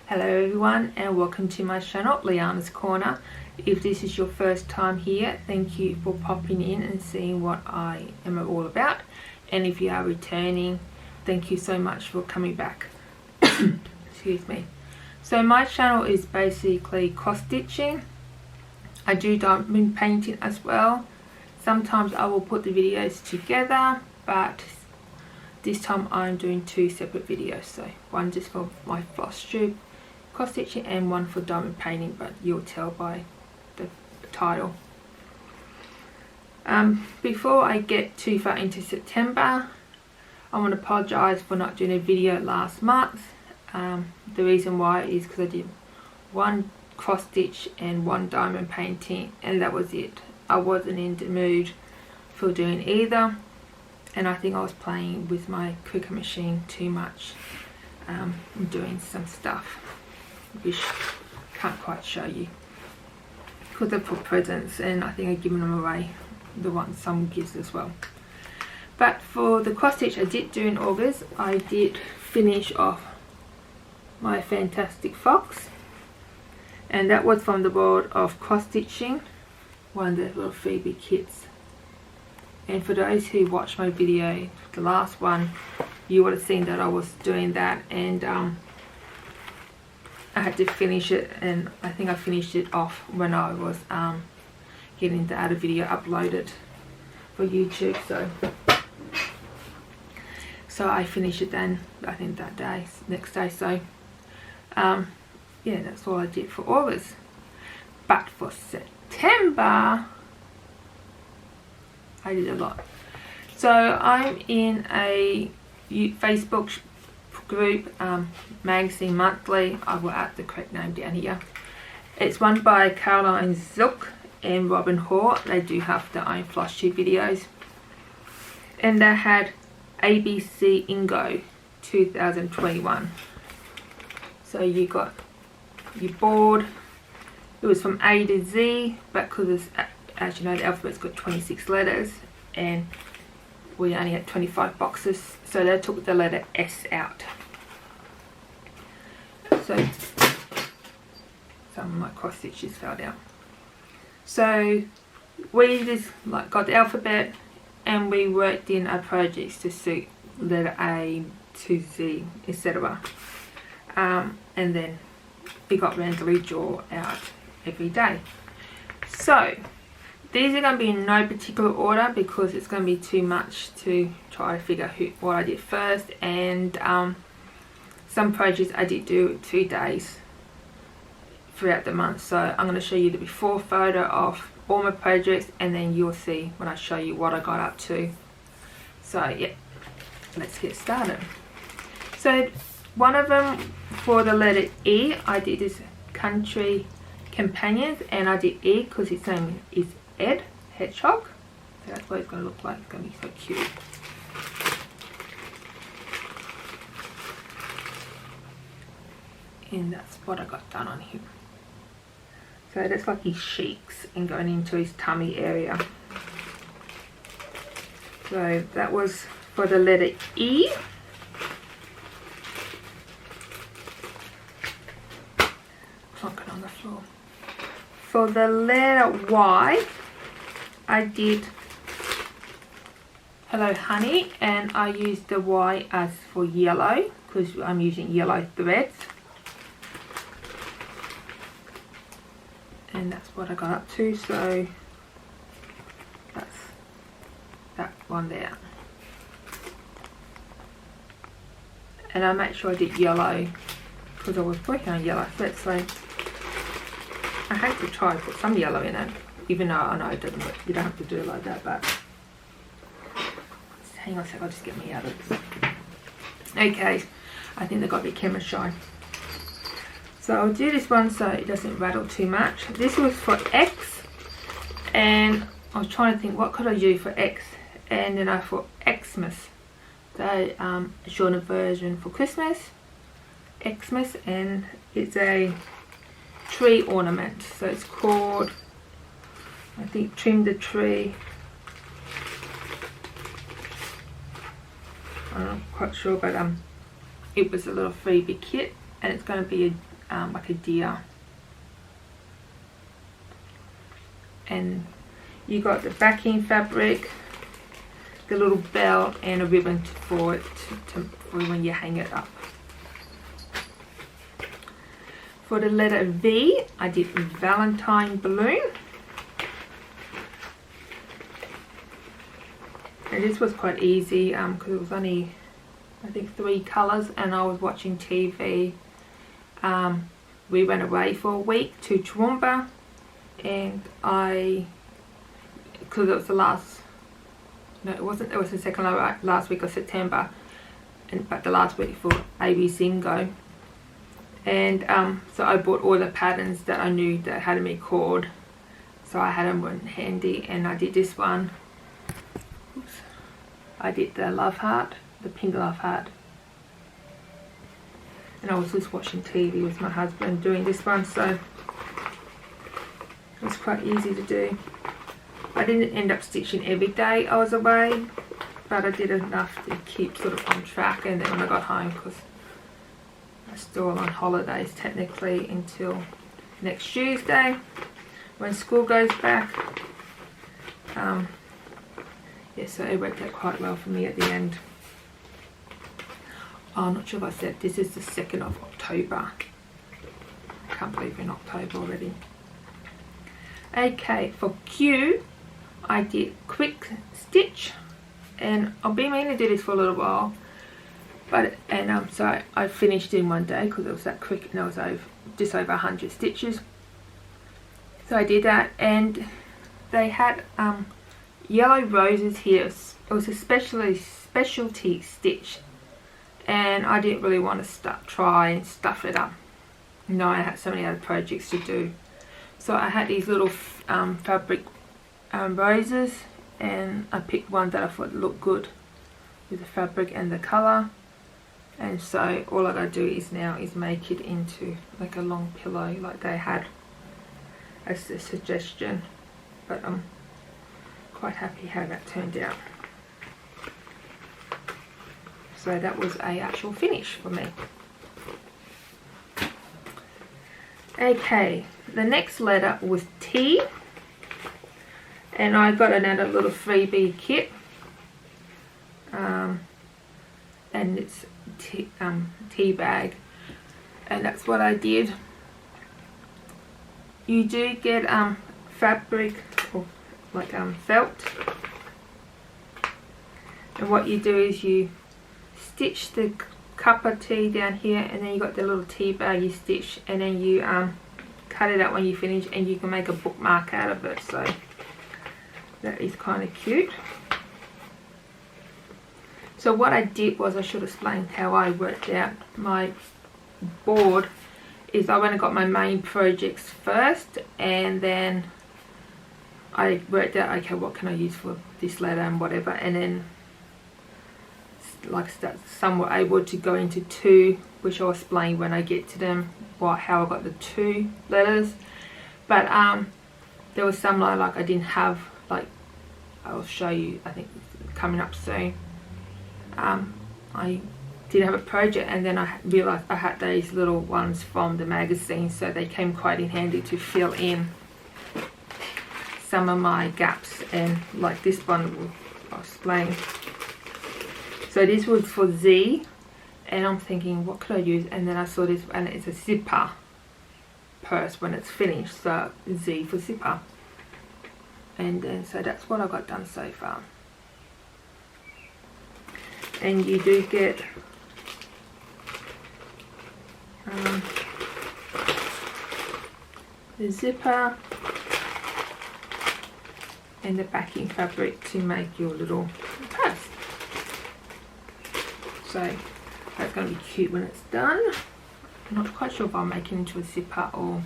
Hello everyone and welcome to my channel, Leana's Corner. If this is your first time here, thank you for popping in and seeing what I am all about. And if you are returning, thank you so much for coming back. Excuse me. So my channel is basically cross stitching. I do diamond painting as well. Sometimes I will put the videos together, but this time I'm doing two separate videos. So one just for my Flosstube cross stitching and one for diamond painting, but you'll tell by the title. Before I get too far into September, I want to apologise for not doing a video last month. The reason why is because I did one cross stitch and one diamond painting, and that was it. I wasn't in the mood for doing either, and I think I was playing with my Cricut machine too much, doing some stuff which I can't quite show you because I put presents and I think I've given them away, the ones some gives as well. But for the cross stitch I did do in August, I did finish off my fantastic fox, and that was from the world of cross stitching, one of the little freebie kits. And for those who watched my video, the last one, you would have seen that I was doing that, and I had to finish it, and I think I finished it off when I was getting the other video uploaded for YouTube. So I finished it then, I think that day, next day. So yeah, that's all I did for August. But for September I did a lot. So I'm in a Facebook group, Magazine Monthly. I will add the correct name down here. It's run by Caroline Zook and Robin Hall. They do have their own Flosstube videos, and they had ABCINGO 2021. So you got your board. It was from A to Z, but because it's, as you know, the alphabet's got 26 letters and we only had 25 boxes, so they took the letter S out. So some of my cross stitches fell down. So we just got the alphabet and we worked in our projects to suit letter A to Z, etc. And then we got randomly drawn out every day. So these are going to be in no particular order because it's going to be too much to try to figure out what I did first. And some projects I did do 2 days throughout the month. So I'm going to show you the before photo of all my projects, and then you'll see when I show you what I got up to. So yeah, let's get started. So one of them for the letter E, I did this Country Companions, and I did E because his name is Ed Hedgehog. So that's what it's going to look like. It's going to be so cute. And that's what I got done on him. So that's like his cheeks and going into his tummy area. So that was for the letter E. Plonk it on the floor. For the letter Y, I did Hello Honey, and I used the Y as for yellow because I'm using yellow threads. And that's what I got up to, so that's that one there. And I made sure I did yellow because I was working on yellow threads, so I had to try to put some yellow in it, even though I know it doesn't, you don't have to do it like that. But hang on a sec, I'll just get me out of this. Okay, I think they've got a bit camera shy. So I'll do this one so it doesn't rattle too much. This was for X, and I was trying to think what could I do for X, and then I thought Xmas. So a shorter version for Christmas, Xmas, and it's a tree ornament. So it's called, I think, Trim the Tree. I'm not quite sure, but it was a little freebie kit, and it's going to be like a deer. And you got the backing fabric, the little belt, and a ribbon for it for when you hang it up. For the letter V, I did a Valentine balloon. And this was quite easy because it was only, I think, 3 colours, and I was watching TV. We went away for a week to Toowoomba, and because it was the last, no it wasn't, it was the second last week of September, but the last week for ABCINGO. And so I bought all the patterns that I knew that had me cord, so I had them handy, and I did this one. Oops. I did the love heart, the pink love heart, and I was just watching TV with my husband doing this one, so it was quite easy to do. I didn't end up stitching every day I was away, but I did enough to keep sort of on track. And then when I got home, because I'm still on holidays technically until next Tuesday when school goes back, yeah, so it worked out quite well for me at the end. Oh, I'm not sure if I said this is the 2nd of October. I can't believe we're in October already. Okay, for Q, I did quick stitch, and I've been meaning to do this for a little while, but so I finished in one day because it was that quick, and it was just over 100 stitches. So I did that, and they had yellow roses here. It was a specialty stitch, and I didn't really want to try and stuff it up. No, I had so many other projects to do. So I had these little fabric roses, and I picked one that I thought looked good with the fabric and the colour. And so all I gotta do is make it into like a long pillow like they had as a suggestion. But I'm quite happy how that turned out. So that was a actual finish for me. Okay, the next letter was T, and I got another little freebie kit, and it's tea bag, and that's what I did. You do get fabric, or like felt, and what you do is you stitch the cup of tea down here, and then you got the little tea bag you stitch, and then you cut it out when you finish, and you can make a bookmark out of it. So that is kind of cute. So what I did was, I should explain how I worked out my board, is I went and got my main projects first, and then I worked out, okay, what can I use for this letter and whatever, and then like some were able to go into 2, which I'll explain when I get to them, how I got the 2 letters. But there was some like I didn't have, like I'll show you, I think coming up soon. I did have a project, and then I realized I had these little ones from the magazine, so they came quite in handy to fill in some of my gaps. And like this one, I'll explain. So this was for Z, and I'm thinking, what could I use? And then I saw this, and it's a zipper purse when it's finished, so Z for zipper. And then so that's what I got done so far. And you do get the zipper and the backing fabric to make your little purse. So that's going to be cute when it's done. I'm not quite sure if I'll make it into a zipper or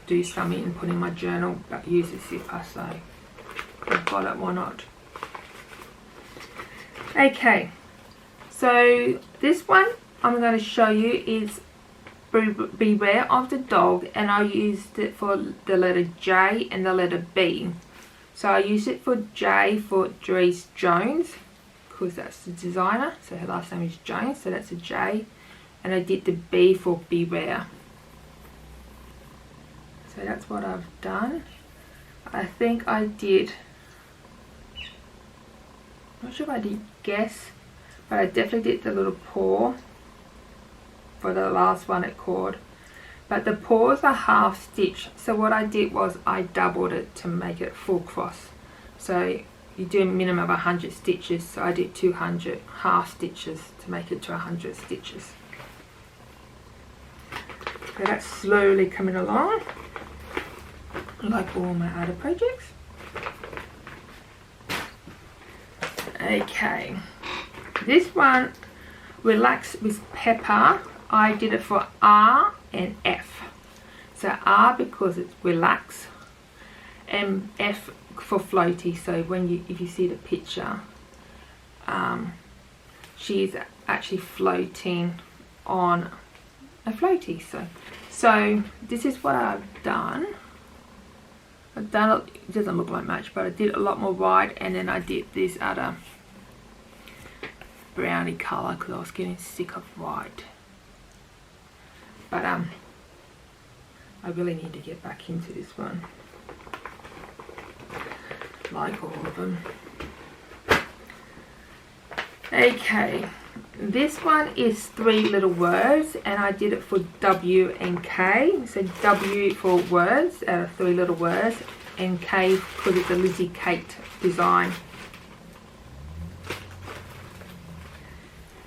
do something and put in my journal, but use a zipper, so I've got it, why not? Okay, so this one I'm going to show you is Beware of the Dog, and I used it for the letter J and the letter B. So I used it for J for Dries Jones, because that's the designer, so her last name is Jones, so that's a J. and I did the B for beware. So that's what I've done. I think I did, not sure if I did guess, but I definitely did the little paw for the last one at cord. But the paws are half stitch, so what I did was I doubled it to make it full cross. So you do a minimum of 100 stitches, so I did 200 half stitches to make it to 100 stitches. So that's slowly coming along, like all my other projects. Okay, this one, Relax with Pepper, I did it for R and F. So R because it's relax, and F for floaty. So when you, if you see the picture, she's actually floating on a floaty. So this is what I've done. It doesn't look like much, but I did a lot more white, and then I did this other browny colour because I was getting sick of white. But I really need to get back into this one, like all of them. Okay, this one is 3 little words, and I did it for W and K. So W for words, 3 little words, and K because it's a Lizzie Kate design.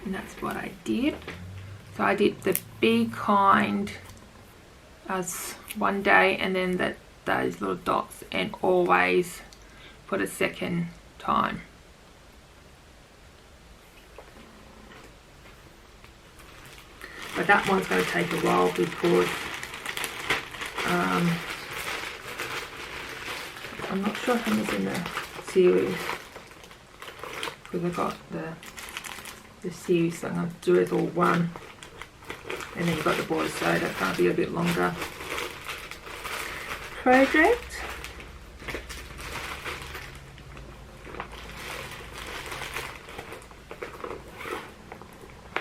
And that's what I did. So I did the Be Kind as one day, and then those little dots, and always for the second time. But that one's going to take a while because I'm not sure how it's in the series, because I've got the series, so I'm going to do it all one. And then you've got the boys, so that's going to be a bit longer project.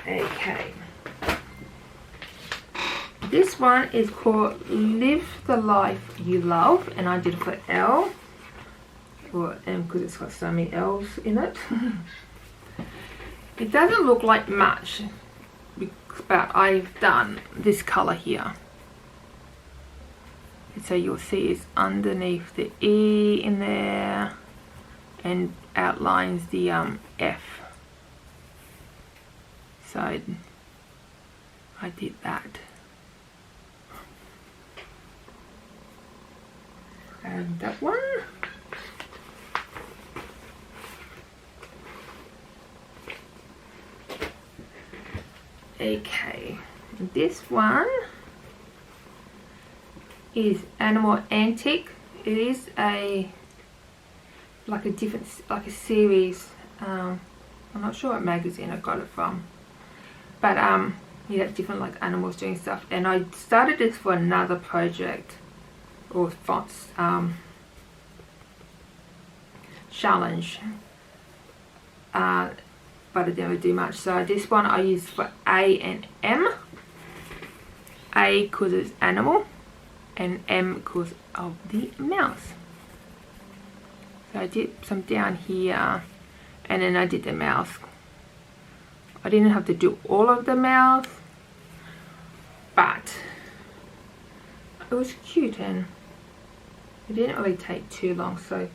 Okay. This one is called Live the Life You Love, and I did it for L, because it's got so many L's in it. It doesn't look like much, but I've done this colour here. So you'll see it's underneath the E in there and outlines the F. So I did that. And that one. Okay, this one is Animal Antique. It is like a series. I'm not sure what magazine I got it from, but you have different like animals doing stuff. And I started this for another project or fonts challenge. But I didn't really do much. So this one I used for A and M. A because it's animal, and M because of the mouse. So I did some down here, and then I did the mouse. I didn't have to do all of the mouse, but it was cute, and it didn't really take too long. So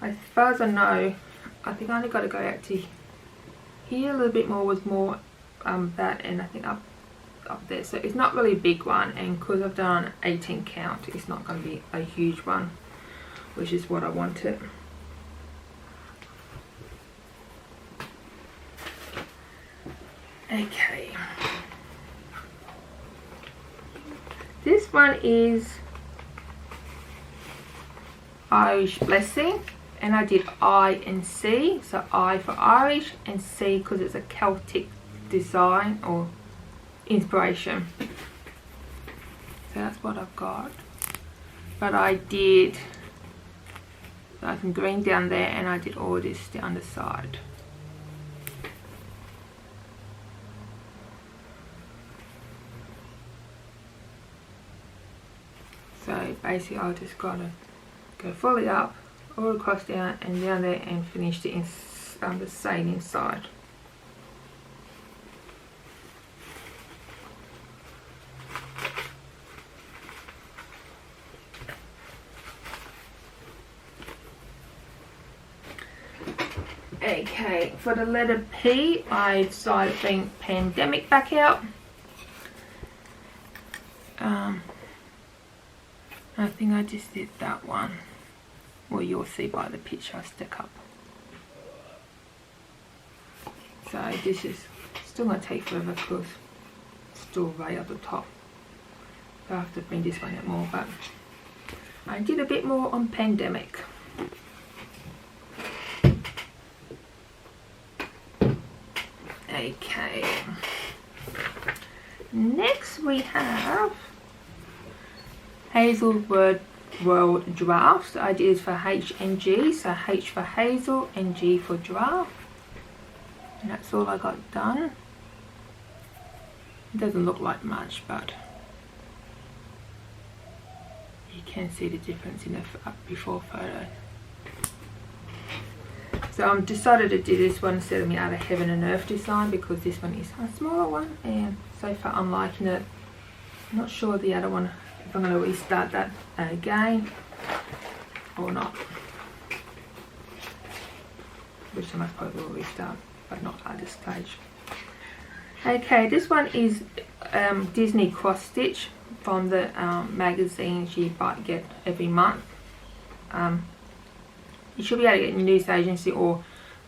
as far as I know, I think I only got to go out to here a little bit more with more that, and I think up there. So it's not really a big one, and because I've done 18 count, it's not going to be a huge one, which is what I wanted. Okay, this one is Irish Blessing, and I did I and C. So I for Irish, and C because it's a Celtic design or inspiration. So that's what I've got. But I did some green down there, and I did all this down the side. So basically I just gotta go fully up, all across down and down there, and finish the same inside. Okay, for the letter P, I decided to bring pandemic back out. I think I just did that one. Well, you'll see by the picture I stuck up. So this is still going to take forever because it's still right up the top. So I have to bring this one out more, but I did a bit more on pandemic. Okay. Next we have Hazel Word World Drafts. I did this for H and G, so H for Hazel and G for Draft. And that's all I got done. It doesn't look like much, but you can see the difference in the before photo. So I decided to do this one instead of my other Heaven and Earth design because this one is a smaller one, and so far I'm liking it. I'm not sure the other one, if I'm going to restart that again or not. Which I most probably will restart, but not at this stage. Okay, this one is Disney cross stitch from the magazines you might get every month. You should be able to get in a news agency, or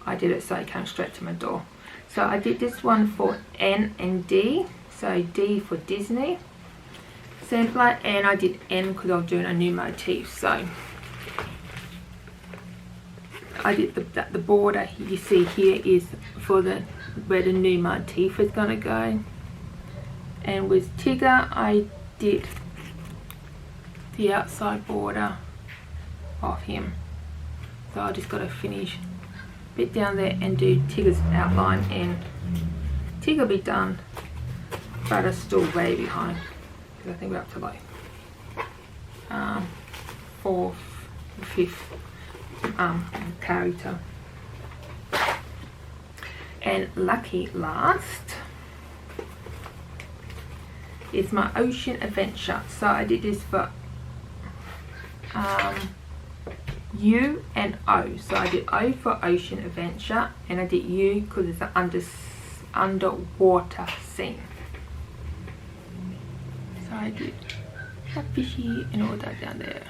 I did it so it came straight to my door. So I did this one for N and D. So D for Disney sampler, and I did N because I was doing a new motif. So I did the border you see here is for where the new motif is going to go. And with Tigger I did the outside border of him. So I just got to finish a bit down there and do Tigger's outline, and Tigger will be done, but it's still way behind because I think we're up to like 4th, 5th character. And lucky last is my Ocean Adventure. So I did this for U and O. So I did O for Ocean Adventure, and I did U because it's an underwater scene. So I did that fishy and all that down there.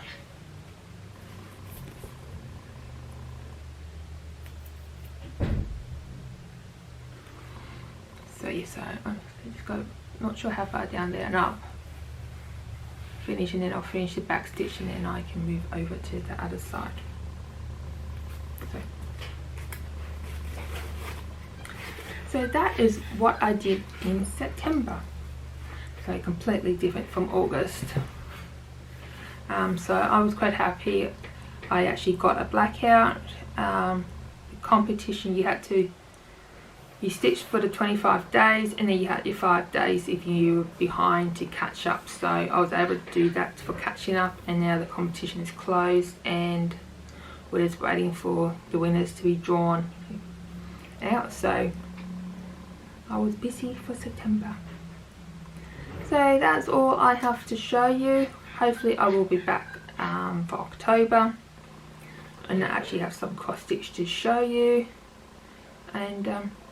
So yes, I just got, not sure how far down there and up. Finish, and then I'll finish the back stitch, and then I can move over to the other side. So that is what I did in September. So completely different from August. So I was quite happy. I actually got a blackout. The competition, you stitched for the 25 days, and then you had your 5 days if you were behind to catch up. So I was able to do that for catching up, and now the competition is closed and we're just waiting for the winners to be drawn out. So I was busy for September. So that's all I have to show you. Hopefully I will be back for October, and I actually have some cross stitch to show you. And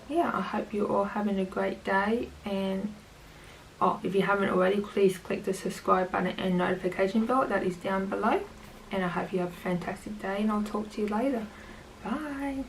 yeah, I hope you're all having a great day, and if you haven't already, please click the subscribe button and notification bell that is down below, and I hope you have a fantastic day, and I'll talk to you later. Bye.